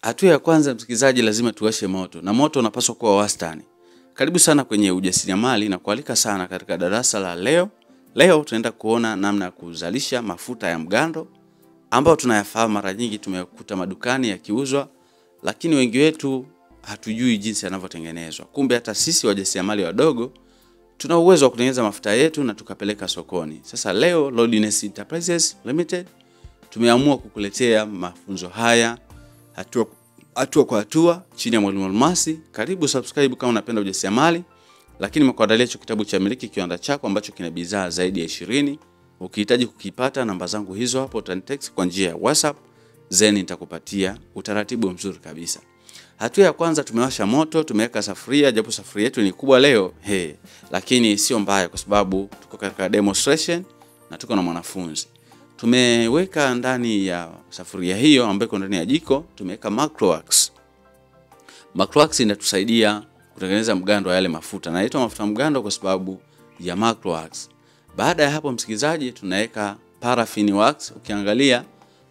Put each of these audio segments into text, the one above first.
Hatua ya kwanza msikilizaji, lazima tuwashe moto, na moto unapaswa kuwa wastani. Karibu sana kwenye ujasiriamali na kualika sana katika darasa la leo. Leo tunaenda kuona namna ya kuzalisha mafuta ya mgando ambao tunayafahamu mara nyingi tumekuta madukani yakiuzwa, lakini wengi wetu hatujui jinsi yanavyotengenezwa. Kumbe hata sisi wajasiriamali wadogo tuna uwezo wa kutengeneza mafuta yetu na tukapeleka sokoni. Sasa leo Lordness Enterprises Limited tumeamua kukuletea mafunzo haya hatua kwa hatua chini ya Mwalimu Almasi. Karibu subscribe kama unapenda ujasiriamali, lakini nimekuandalia hicho kitabu cha Miliki Kiwanda Chako ambacho kina bidhaa zaidi ya 20. Ukihitaji kukipata, namba zangu hizo hapo, utanitext kwa njia ya WhatsApp, then nitakupatia utaratibu mzuri kabisa. Hatua ya kwanza, tumewasha moto, tumeweka sufuria, japo sufuria yetu ni kubwa leo, lakini sio mbaya kwa sababu tuko katika demonstration na tuko na mwanafunzi. Tumeweka ndani ya sufuria hiyo ambayo iko ndani ya jiko, tumeweka Macrowax. Macrowax inatusaidia kutengeneza mgando wa yale mafuta. Na inaitwa mafuta mgando kwa sababu ya Macrowax. Baada ya hapo msikilizaji, tunaweka paraffin wax. Ukiangalia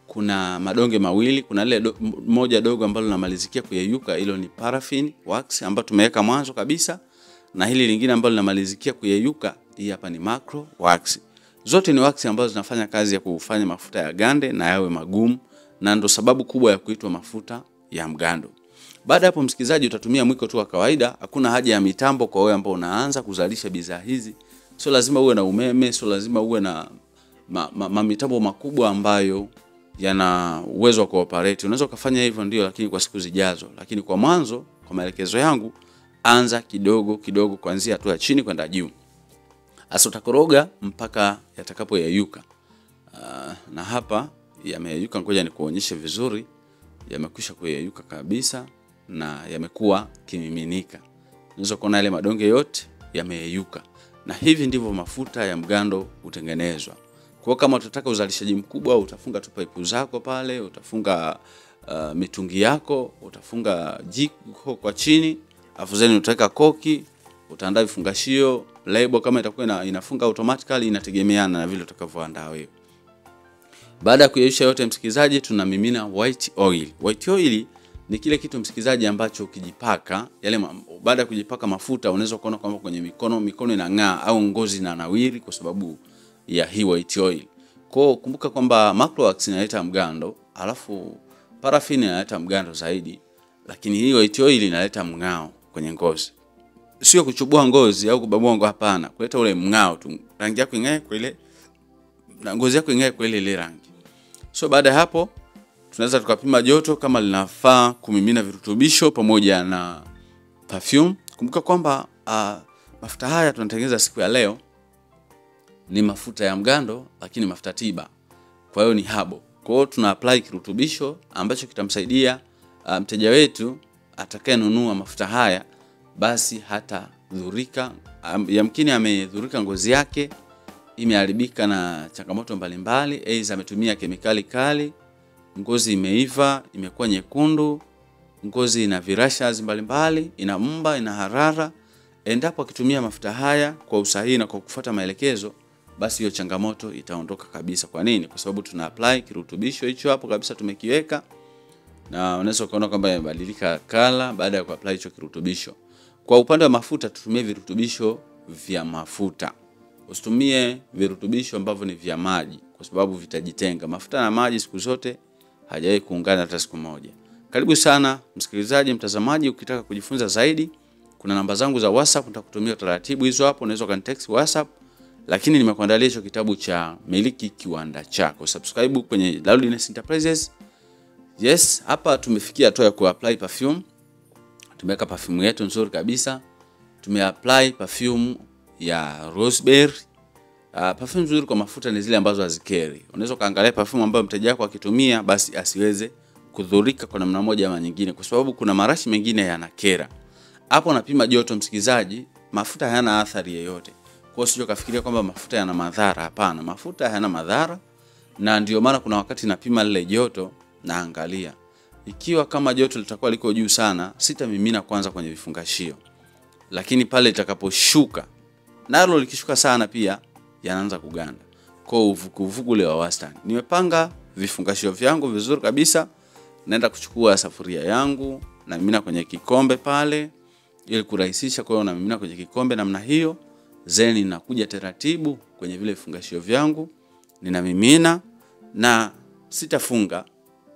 kuna madonge mawili, kuna ile moja dogo ambalo linamalizikia kuyeyuka, hilo ni paraffin wax ambayo tumeweka mwanzo kabisa, na hili lingine ambalo linamalizikia kuyeyuka, hii hapa ni Macrowax. Zote ni wax ambazo zinafanya kazi ya kufanya mafuta ya gande na yawe magumu, na ndo sababu kubwa ya kuitwa mafuta ya mgando. Baada hapo msikilizaji, utatumia mwiko tu wa kawaida. Hakuna haja ya mitambo kwa wewe ambao unaanza kuzalisha bidhaa hizi. Sio lazima uwe na umeme, sio lazima uwe na mitambo makubwa ambayo yana uwezo wa kuoperate. Unaweza kufanya hivyo ndio, lakini kwa siku zijazo. Lakini kwa mwanzo, kwa maelekezo yangu, anza kidogo kidogo kuanzia hatua chini kwenda juu. Asa utakoroga mpaka yatakapoyeyuka. Na hapa yameyeyuka, ngoja nikuonyeshe vizuri. Yamekwisha kuyeyuka kabisa na yamekuwa kimiminika. Unaweza kuona yale madonge yote yameyeyuka. Na hivi ndivyo mafuta ya mgando hutengenezwa. Kwa kama utataka uzalishaji mkubwa, utafunga tu pipe zako pale, utafunga mitungi yako, utafunga jiko kwa chini, afu zeni utaweka koki, utaandaa vifungashio, label kama itakuwa inafunga automatically, inategemeana na vile utakavyoandaa wewe. Baada ya kuyeyusha yote msikilizaji, tunamimina white oil. White oil ni kile kitu msikilizaji ambacho ukijipaka baada ya kujipaka mafuta unaweza kuona kwamba kwenye mikono inang'aa au ngozi inanawiri kwa sababu ya hii white oil. Kwa kumbuka kwamba Macrowax inaleta mgando, alafu paraffin inaleta mgando zaidi, lakini hii white oil inaleta mng'ao kwenye ngozi. Sio kuchubua ngozi au kubabua ngozi, hapana, kuleta ule mng'ao tu. Rangi yako ing'ae kwa ile, na ngozi yako ing'ae kwa ile rangi. So baada ya hapo tunaweza tukapima joto kama linafaa kumimina virutubisho pamoja na perfume. Kumbuka kwamba mafuta haya tunatengeneza siku ya leo ni mafuta ya mgando, lakini mafuta tiba. Kwa hiyo ni habo. Kwa hiyo tuna apply kirutubisho ambacho kitamsaidia mteja wetu atakayenunua mafuta haya basi hata dhurika. Yamkini amedhurika ngozi yake, imeharibika na changamoto mbalimbali, aidha ametumia kemikali kali, ngozi imeiva, imekuwa nyekundu, ngozi ina virashes mbalimbali, ina mba, ina harara. Endapo akitumia mafuta haya kwa usahihi na kwa kufuata maelekezo, basi hiyo changamoto itaondoka kabisa. Kwa nini? Kwa sababu tuna apply kirutubisho hicho hapo kabisa tumekiweka, na unaweza kuona kwamba imebadilika kala baada ya kuapply hicho kirutubisho. Kwa upande wa mafuta tutumie virutubisho vya mafuta. Usitumie virutubisho ambavyo ni vya maji kwa sababu vitajitenga. Mafuta na maji siku zote hajawahi kuungana hata siku moja. Karibu sana msikilizaji, mtazamaji, ukitaka kujifunza zaidi, kuna namba zangu za WhatsApp, nitakutumia taratibu hizo hapo, unaweza kunitext WhatsApp. Lakini nimekuandalia hicho kitabu cha Miliki Kiwanda Chako. Subscribe kwenye Lordness Enterprises. Yes, hapa tumefikia hatua ya kuapply perfume. Tumeweka perfume yetu nzuri kabisa. Tumeapply perfume ya Roseberry. Perfume nzuri kwa mafuta ni zile ambazo hazikeri. Unaweza kaangalia perfume ambayo mteja wako akitumia basi asiweze kudhurika kwa namna moja ama nyingine, kwa sababu kuna marashi mengine yanakera. Hapo napima joto msikizaji, mafuta hayana athari yoyote. Kwa hiyo kafikiria kwamba mafuta yana madhara, hapana. Mafuta hayana madhara, na ndio maana kuna wakati napima lile joto na angalia. Ikiwa kama joto litakuwa liko juu sana, sitamimina kwanza kwenye vifungashio. Lakini pale itakaposhuka, nalo likishuka sana pia yanaanza kuganda. Kwa uvuguvugu ule wa wastani. Nimepanga vifungashio vyangu vizuri kabisa naenda kuchukua sufuria yangu na mimina kwenye kikombe pale ili kurahisisha. Kwa hiyo na mimina kwenye kikombe namna hiyo, zeni nakuja taratibu kwenye vile vifungashio vyangu, ninamimina na sitafunga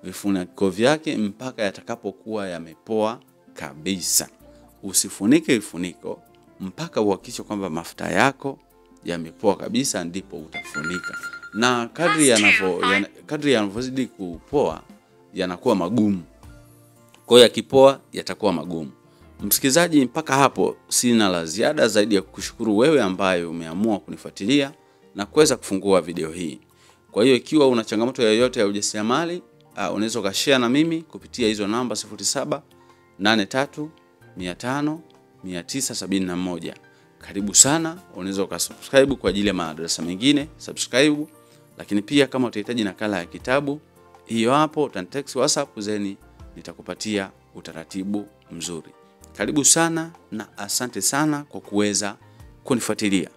vifuniko vyake mpaka yatakapokuwa yamepoa kabisa. Usifunike vifuniko mpaka uhakikishe kwamba mafuta yako yamepoa kabisa, ndipo utafunika. Na kadri yanavyozidi kupoa yanakuwa magumu. Kwa hiyo yakipoa yatakuwa magumu. Msikilizaji, mpaka hapo sina la ziada zaidi ya kukushukuru wewe ambaye umeamua kunifuatilia na kuweza kufungua video hii. Kwa hiyo ikiwa una changamoto yoyote ya ujasiriamali, unaweza ukashare na mimi kupitia hizo namba 0783500971. Karibu sana, unaweza ukasubscribe kwa ajili ya madarasa mengine, subscribe. Lakini pia kama utahitaji nakala ya kitabu, hiyo hapo utanitext WhatsApp zeni nitakupatia utaratibu mzuri. Karibu sana na asante sana kwa kuweza kunifuatilia.